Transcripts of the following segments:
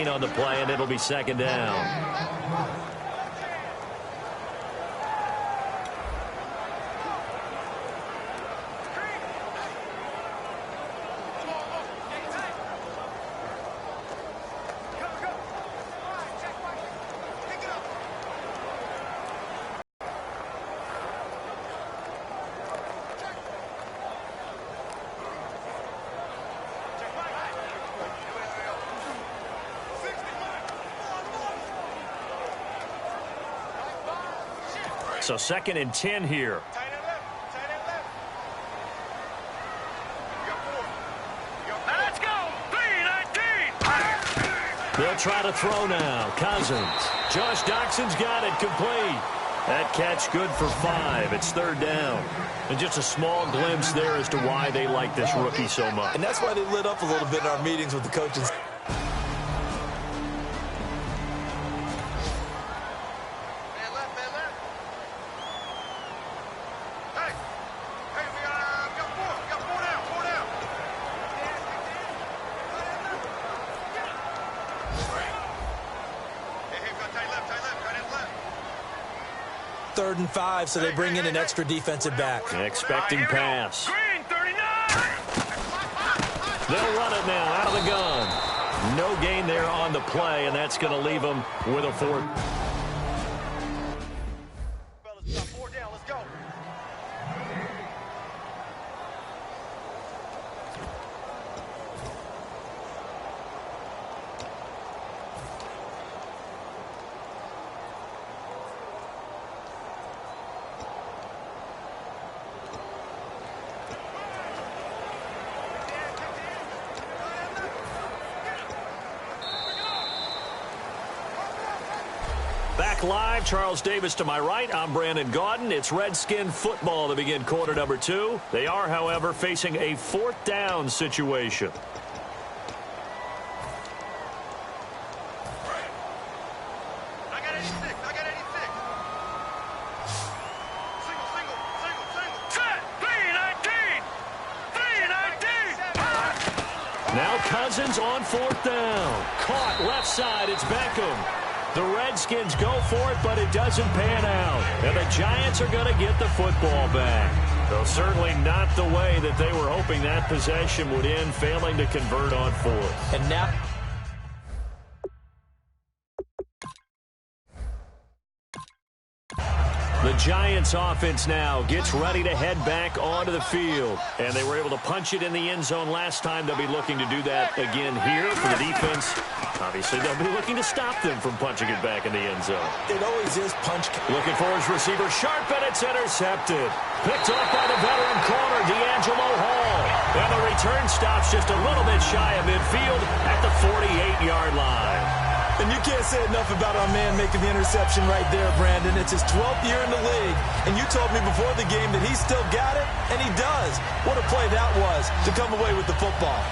On the play, and it'll be second down. So 2nd and 10 here. Let's go. 3-19. They'll try to throw now. Cousins. Josh Doxson's got it complete. That catch good for 5. It's 3rd down. And just a small glimpse there as to why they like this rookie so much. And that's why they lit up a little bit in our meetings with the coaches. Third and 5, so they bring in an extra defensive back. Expecting pass. They'll run it now out of the gun. No gain there on the play, and that's going to leave them with a 4th. Back live, Charles Davis to my right. I'm Brandon Gaudin. It's Redskin football to begin quarter number 2. They are, however, facing a 4th down situation. I got 86. Single. Set. 3-19. Now Cousins on 4th down. Caught left side. It's Beckham. The Redskins go for it, but it doesn't pan out. And the Giants are going to get the football back. Though certainly not the way that they were hoping that possession would end, failing to convert on 4th. And now the Giants offense now gets ready to head back onto the field. And they were able to punch it in the end zone last time. They'll be looking to do that again here for the defense. Obviously, they'll be looking to stop them from punching it back in the end zone. it always is punch. Looking for his receiver, sharp, and it's intercepted. Picked off by the veteran corner, D'Angelo Hall. And the return stops just a little bit shy of midfield at the 48-yard line. And you can't say enough about our man making the interception right there, Brandon. It's his 12th year in the league, and you told me before the game that he still got it, and he does. What a play that was to come away with the football.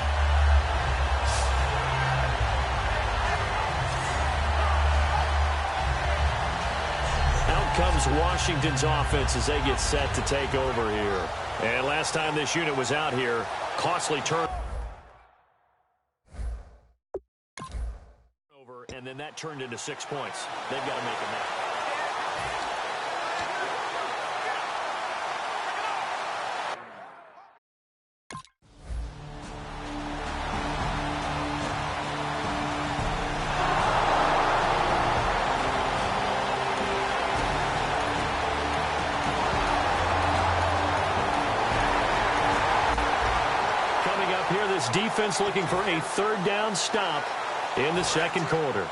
Out comes Washington's offense as they get set to take over here. And last time this unit was out here, costly turn. And then that turned into 6 points. They've got to make it now. Coming up here, this defense looking for a 3rd down stop in the 2nd quarter.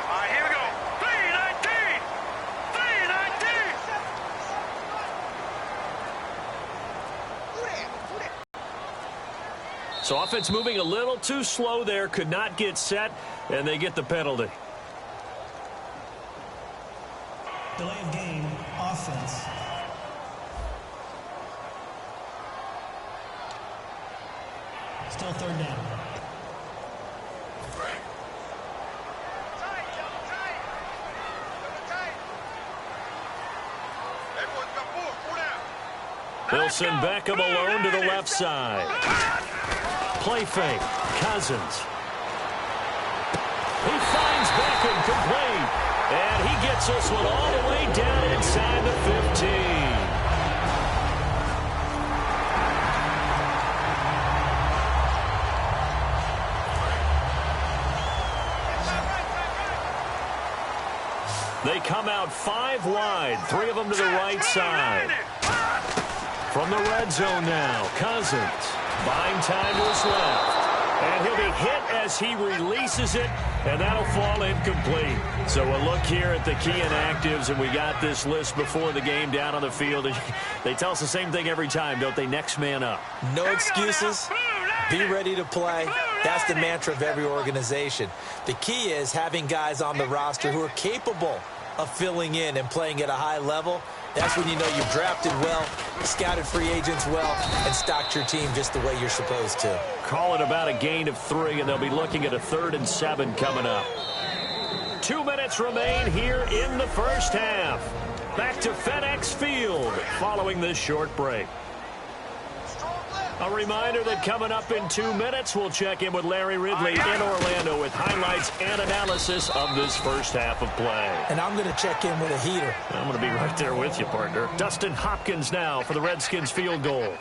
All right, here we go. 3-19. 3-19. So offense moving a little too slow there, could not get set, and they get the penalty. Delay of game, offense. Still 3rd down. Everyone's got 4 down. They'll send Beckham alone to the left side. Play fake. Cousins. He finds Beckham complete. And he gets this one all the way down inside the 15. They come out 5 wide, 3 of them to the right side. From the red zone now, Cousins. Buying time to his left. And he'll be hit as he releases it, and that'll fall incomplete. So a look here at the key inactives, and we got this list before the game down on the field. They tell us the same thing every time, don't they? Next man up. No excuses. Be ready to play. That's the mantra of every organization. The key is having guys on the roster who are capable of filling in and playing at a high level. That's when you know you've drafted well, scouted free agents well, and stocked your team just the way you're supposed to. Call it about a gain of 3, and they'll be looking at a 3rd and 7 coming up. 2 minutes remain here in the first half. Back to FedEx Field following this short break. A reminder that coming up in 2 minutes, we'll check in with Larry Ridley in Orlando with highlights and analysis of this first half of play. And I'm going to check in with a heater. I'm going to be right there with you, partner. Dustin Hopkins now for the Redskins field goal.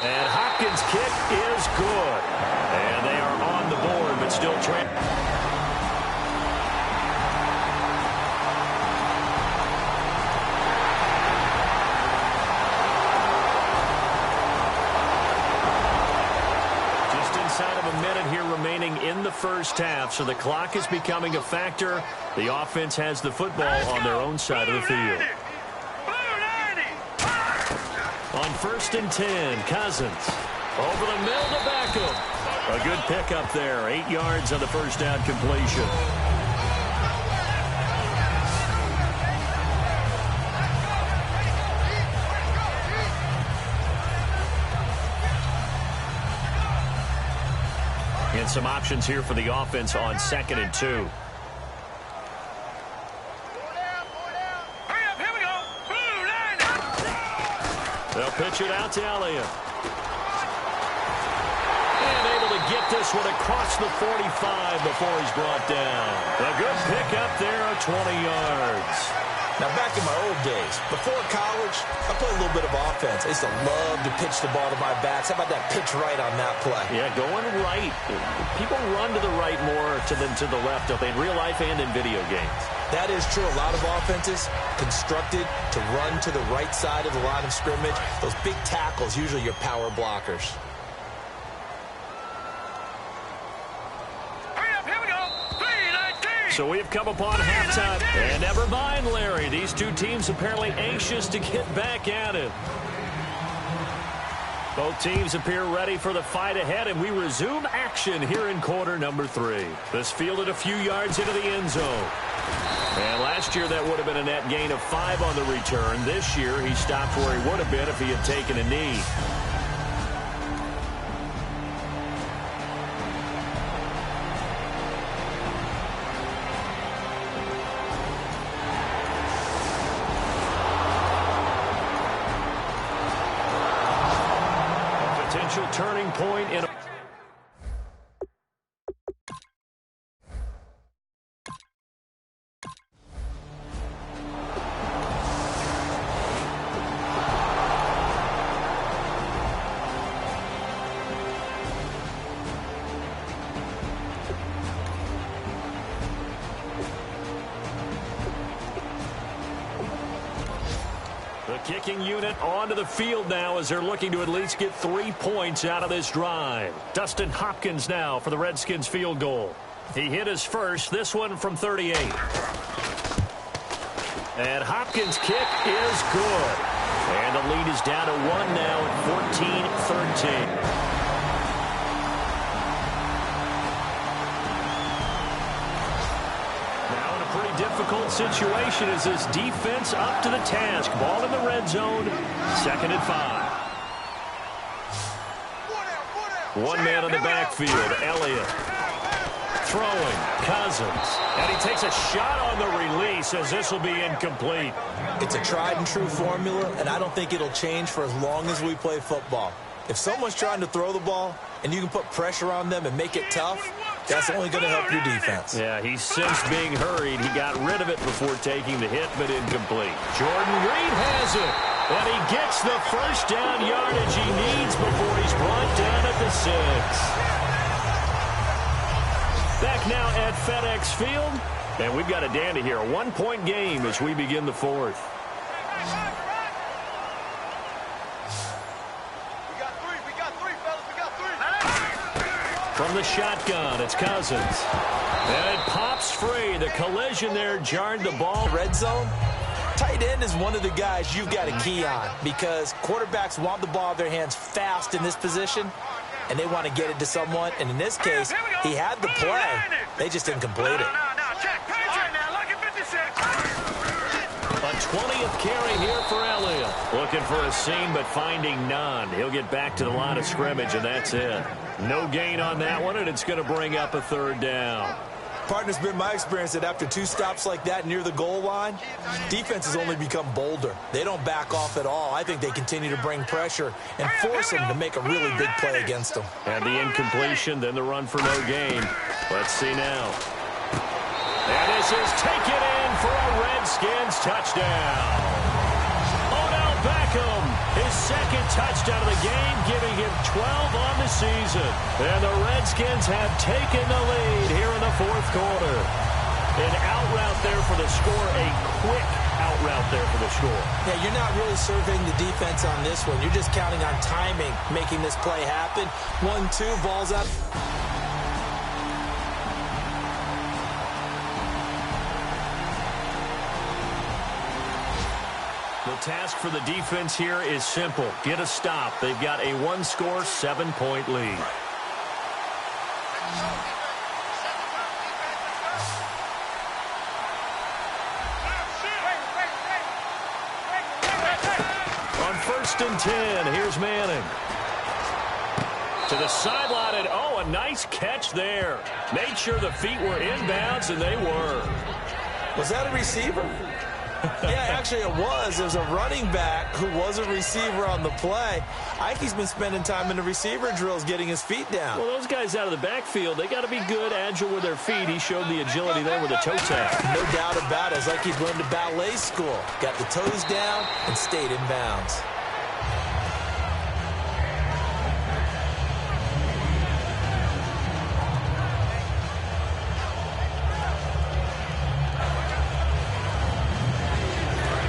And Hopkins' kick is good. And they are on the board, but still trying. Just inside of a minute here remaining in the first half, so the clock is becoming a factor. The offense has the football on their own side of the field. On 1st and 10, Cousins. Over the middle to Beckham. A good pickup there. 8 yards on the first down completion. And some options here for the offense on 2nd and 2. They'll pitch it out to Elliott. And able to get this one across the 45 before he's brought down. A good pickup there of 20 yards. Now, back in my old days, before college, I played a little bit of offense. I used to love to pitch the ball to my backs. How about that pitch right on that play? Yeah, going right. People run to the right more than to the left, don't they, in real life and in video games? That is true. A lot of offenses constructed to run to the right side of the line of scrimmage. Those big tackles, usually your power blockers. So we've come upon halftime. And never mind, Larry. These two teams apparently anxious to get back at it. Both teams appear ready for the fight ahead, and we resume action here in quarter number 3. This fielded a few yards into the end zone. And last year that would have been a net gain of 5 on the return. This year he stopped where he would have been if he had taken a knee. Potential turning point in a kicking unit onto the field now as they're looking to at least get 3 points out of this drive. Dustin Hopkins now for the Redskins field goal. He hit his first, this one from 38. And Hopkins' kick is good. And the lead is down to 1 now at 14-13. Difficult situation as this defense up to the task. Ball in the red zone. 2nd and 5. One man in the backfield, Elliott. Throwing, Cousins. And he takes a shot on the release as this will be incomplete. It's a tried-and-true formula, and I don't think it'll change for as long as we play football. If someone's trying to throw the ball and you can put pressure on them and make it tough, that's only going to help your defense. Yeah, he's since being hurried. He got rid of it before taking the hit, but incomplete. Jordan Reed has it, and he gets the first down yardage he needs before he's brought down at the 6. Back now at FedEx Field, and we've got a dandy here. A 1-point game as we begin the 4th. We got three, fellas. We got three. From the shotgun, it's Cousins. And it pops free. The collision there jarred the ball. Red zone, tight end is one of the guys you've got to key on because quarterbacks want the ball in their hands fast in this position, and they want to get it to someone. And in this case, he had the play. They just didn't complete it. A 20th carry here for Elliott. Looking for a seam, but finding none. He'll get back to the line of scrimmage, and that's it. No gain on that one, and it's going to bring up a 3rd down. Partner's been my experience that after 2 stops like that near the goal line, defense has only become bolder. They don't back off at all. I think they continue to bring pressure and force them to make a really big play against them. And the incompletion, then the run for no gain. Let's see now. And this is taken in for a Redskins touchdown. Odell Beckham, his 2nd touchdown of the game, giving him 12 on the season. And the Redskins have taken the lead here in the 4th quarter. An out route there for the score, a quick out route there for the score. Yeah, you're not really surveying the defense on this one. You're just counting on timing, making this play happen. 1-2, ball's out. The task for the defense here is simple. Get a stop. They've got a 1-score, 7-point lead. On 1st and 10, here's Manning. To the sideline, and oh, a nice catch there. Made sure the feet were inbounds, and they were. Was that a receiver? Yeah, actually it was. There was a running back who was a receiver on the play. I think he's been spending time in the receiver drills getting his feet down. Well, those guys out of the backfield, they got to be good, agile with their feet. He showed the agility there with a toe tap. No doubt about it. It's like he's going to ballet school. Got the toes down and stayed in bounds.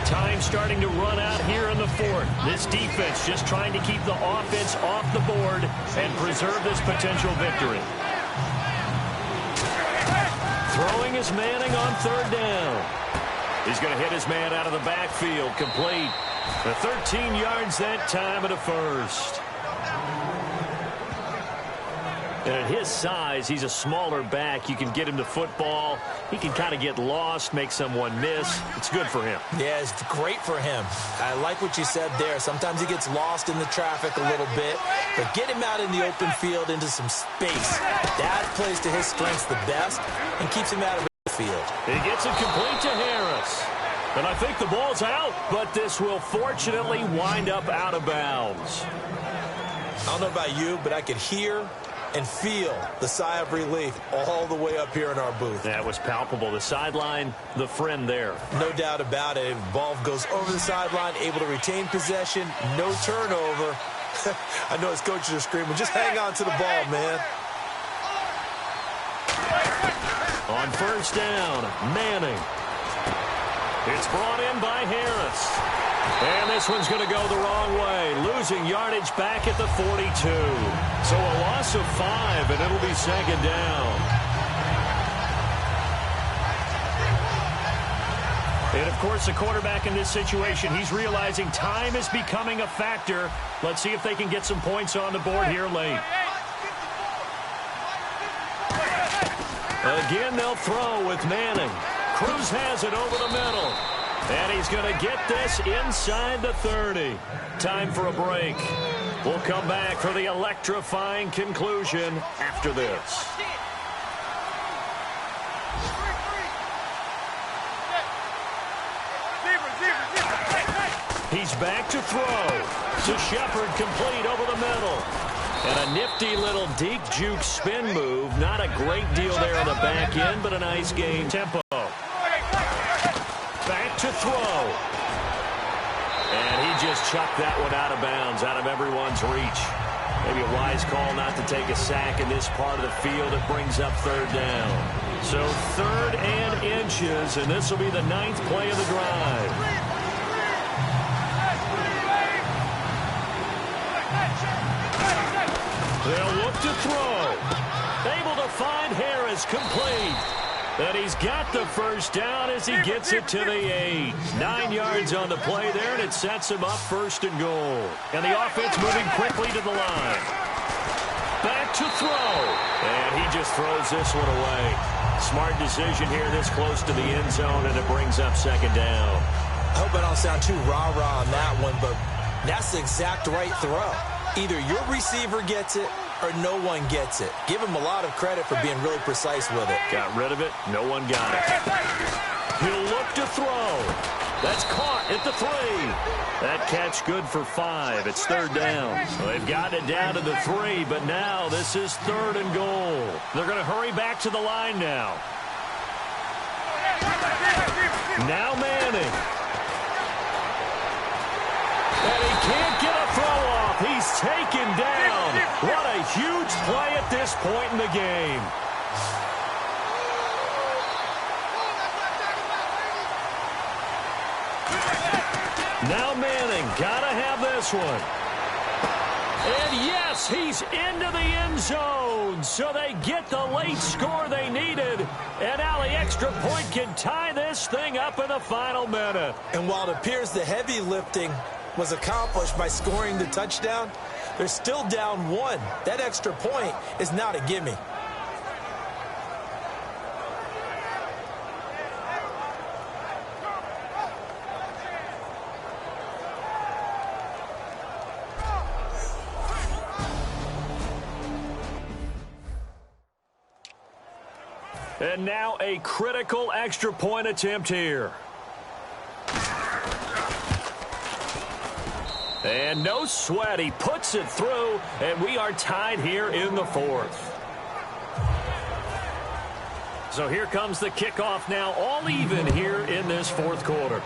Time starting to run out here in the 4th. This defense just trying to keep the offense off the board and preserve this potential victory. Throwing is Manning on 3rd down. He's going to hit his man out of the backfield, complete. The 13 yards that time at a 1st. And at his size, he's a smaller back. You can get him the football. He can kind of get lost, make someone miss. It's good for him. Yeah, it's great for him. I like what you said there. Sometimes he gets lost in the traffic a little bit, but get him out in the open field into some space. That plays to his strengths the best and keeps him out of the field. He gets it complete to Harris. And I think the ball's out, but this will fortunately wind up out of bounds. I don't know about you, but I could hear and feel the sigh of relief all the way up here in our booth. That was palpable. The sideline, the friend there. No doubt about it. Ball goes over the sideline, able to retain possession, no turnover. I know his coaches are screaming, just hang on to the ball, man. On 1st down, Manning. It's brought in by Harris. And this one's going to go the wrong way, losing yardage back at the 42. So a loss of 5, and it'll be 2nd down. And, of course, the quarterback in this situation, he's realizing time is becoming a factor. Let's see if they can get some points on the board here late. Again, they'll throw with Manning. Cruz has it over the middle. And he's going to get this inside the 30. Time for a break. We'll come back for the electrifying conclusion after this. He's back to throw. To Shepard, complete over the middle. And a nifty little deke juke spin move. Not a great deal there on the back end, but a nice game tempo. Back to throw. And he just chucked that one out of bounds, out of everyone's reach. Maybe a wise call not to take a sack in this part of the field. It brings up third down. So 3rd and inches, and this will be the 9th play of the drive. They'll look to throw. Able to find Harris, complete. And he's got the first down as he gets it to the 8. 9 yards on the play there, and it sets him up 1st and goal. And the offense moving quickly to the line. Back to throw. And he just throws this one away. Smart decision here this close to the end zone, and it brings up 2nd down. I hope I don't sound too rah-rah on that one, but that's the exact right throw. Either your receiver gets it or no one gets it. Give him a lot of credit for being really precise with it. Got rid of it. No one got it. He'll look to throw. That's caught at the 3. That catch good for 5. It's 3rd down. Well, they've gotten it down to the 3, but now this is 3rd and goal. They're going to hurry back to the line now. Now Manning. And he can't get a throw off. He's taken down. What a huge play at this point in the game. Now Manning, gotta have this one. And yes, he's into the end zone. So they get the late score they needed. And now the extra point can tie this thing up in the final minute. And while it appears the heavy lifting was accomplished by scoring the touchdown, they're still down 1. That extra point is not a gimme. And now a critical extra point attempt here. And no sweat, he puts it through, and we are tied here in the 4th. So here comes the kickoff now, all even here in this 4th quarter.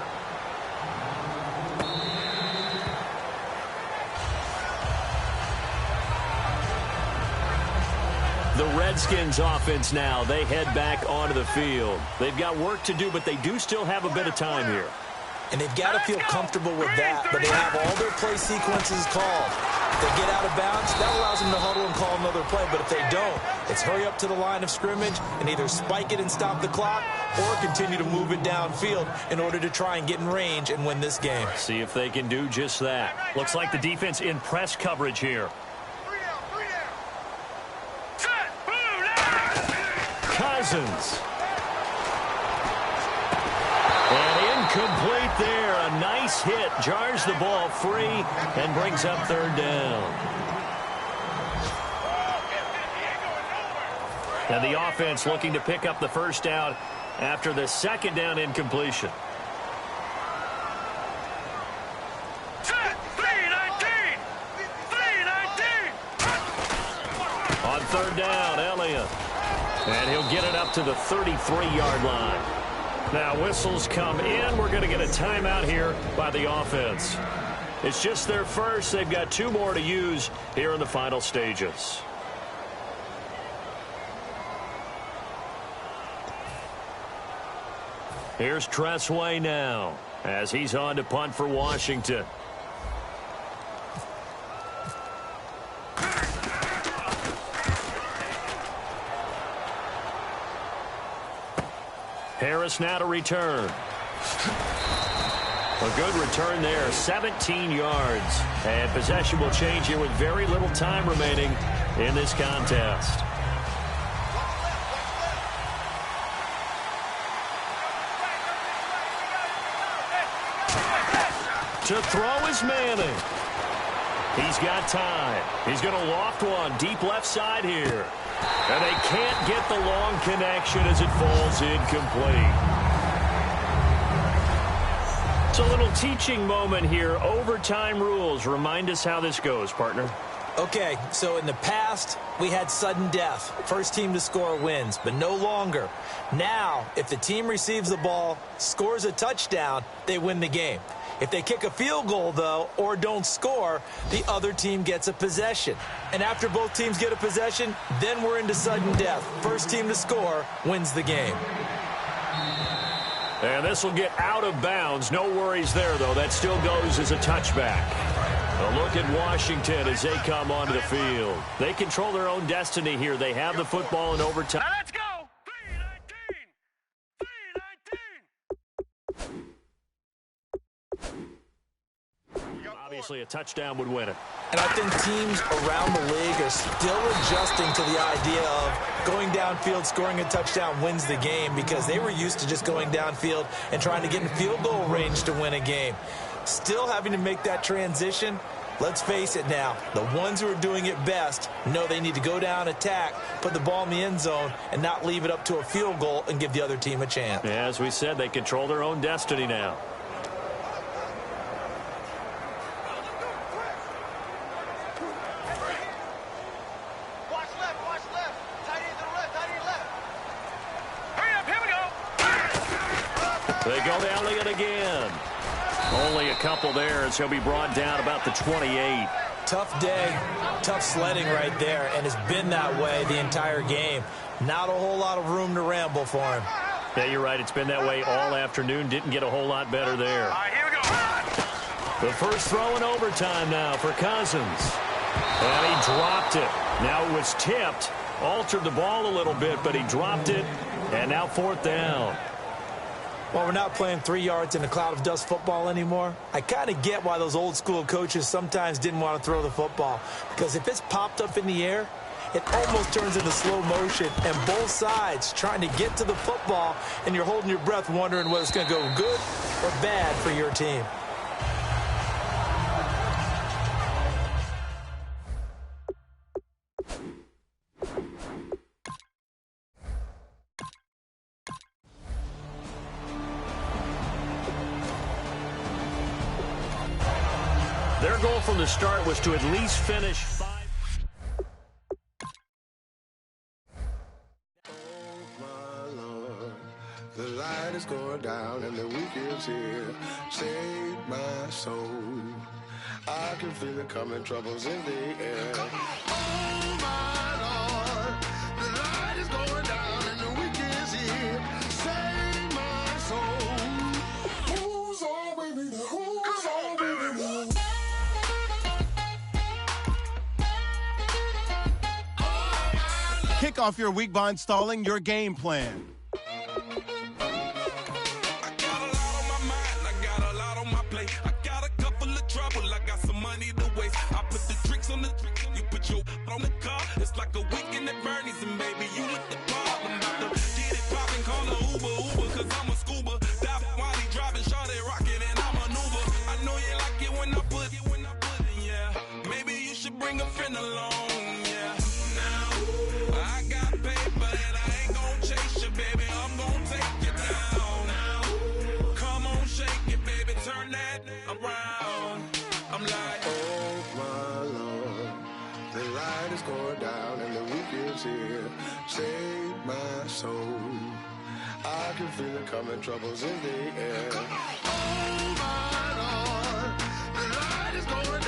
The Redskins offense now, they head back onto the field. They've got work to do, but they do still have a bit of time here. And they've got to feel comfortable with that, but they have all their play sequences called. If they get out of bounds, that allows them to huddle and call another play, but if they don't, it's hurry up to the line of scrimmage and either spike it and stop the clock or continue to move it downfield in order to try and get in range and win this game. See if they can do just that. Looks like the defense in press coverage here. Cousins. And incomplete there. A nice hit. Jars the ball free and brings up 3rd down. And the offense looking to pick up the first down after the 2nd down incompletion. On 3rd down, Elliott. And he'll get it up to the 33-yard line. Now whistles come in. We're going to get a timeout here by the offense. It's just their first. They've got 2 more to use here in the final stages. Here's Tressway now as he's on to punt for Washington. Harris now to return. A good return there, 17 yards. And possession will change here with very little time remaining in this contest. To throw is Manning. He's got time. He's going to loft one deep left side here. And they can't get the long connection as it falls incomplete. It's a little teaching moment here. Overtime rules. Remind us how this goes, partner. Okay, so in the past, we had sudden death. First team to score wins, but no longer. Now, if the team receives the ball, scores a touchdown, they win the game. If they kick a field goal, though, or don't score, the other team gets a possession. And after both teams get a possession, then we're into sudden death. First team to score wins the game. And this will get out of bounds. No worries there, though. That still goes as a touchback. A look at Washington as they come onto the field. They control their own destiny here. They have the football in overtime. Now let's go. 3-19. Obviously, a touchdown would win it. And I think teams around the league are still adjusting to the idea of going downfield, scoring a touchdown wins the game, because they were used to just going downfield and trying to get in field goal range to win a game. Still having to make that transition. Let's face it now, the ones who are doing it best know they need to go down, attack, put the ball in the end zone, and not leave it up to a field goal and give the other team a chance. Yeah, as we said, they control their own destiny now. Watch left, watch left. Tight end to the left, tight end left. Hurry up, here we go. They go down it again. Only a couple there as he'll be brought down about the 28. Tough day, tough sledding right there, and it's been that way the entire game. Not a whole lot of room to ramble for him. Yeah, you're right. It's been that way all afternoon. Didn't get a whole lot better there. All right, here we go. The first throw in overtime now for Cousins. And he dropped it. Now it was tipped. Altered the ball a little bit, but he dropped it. And now fourth down. Well, we're not playing 3 yards in a cloud of dust football anymore. I kind of get why those old school coaches sometimes didn't want to throw the football. Because if it's popped up in the air, it almost turns into slow motion. And both sides trying to get to the football, and you're holding your breath wondering whether it's going to go good or bad for your team. Their goal from the start was to at least finish 5. Oh, my Lord, the light is going down and the week is here. Save my soul. I can feel it coming, troubles in the air. Oh, my Lord, the light is going down and the week is here. Save my soul. Who's all with me? Who's all with me? Kick off your week by installing your game plan. I got a lot on my mind, I got a lot on my plate. I got a couple of trouble, I got some money to waste. I put the tricks on the you put your on the car. It's like a weekend at Bernie's and baby, you with the problem. About to get it poppin', call a Uber, cause I'm a scuba. Dive while he driving, shawty rockin' and I maneuver. I know you like it when I put it, yeah. Maybe you should bring a friend along, yeah. I got paper and I ain't gon' chase you, baby. I'm gon' take you down. Come on, shake it, baby. Turn that around. I'm like, Oh, my Lord, the light is going down and the week is here. Save my soul. I can feel it coming, troubles in the air. Oh, my Lord, the light is going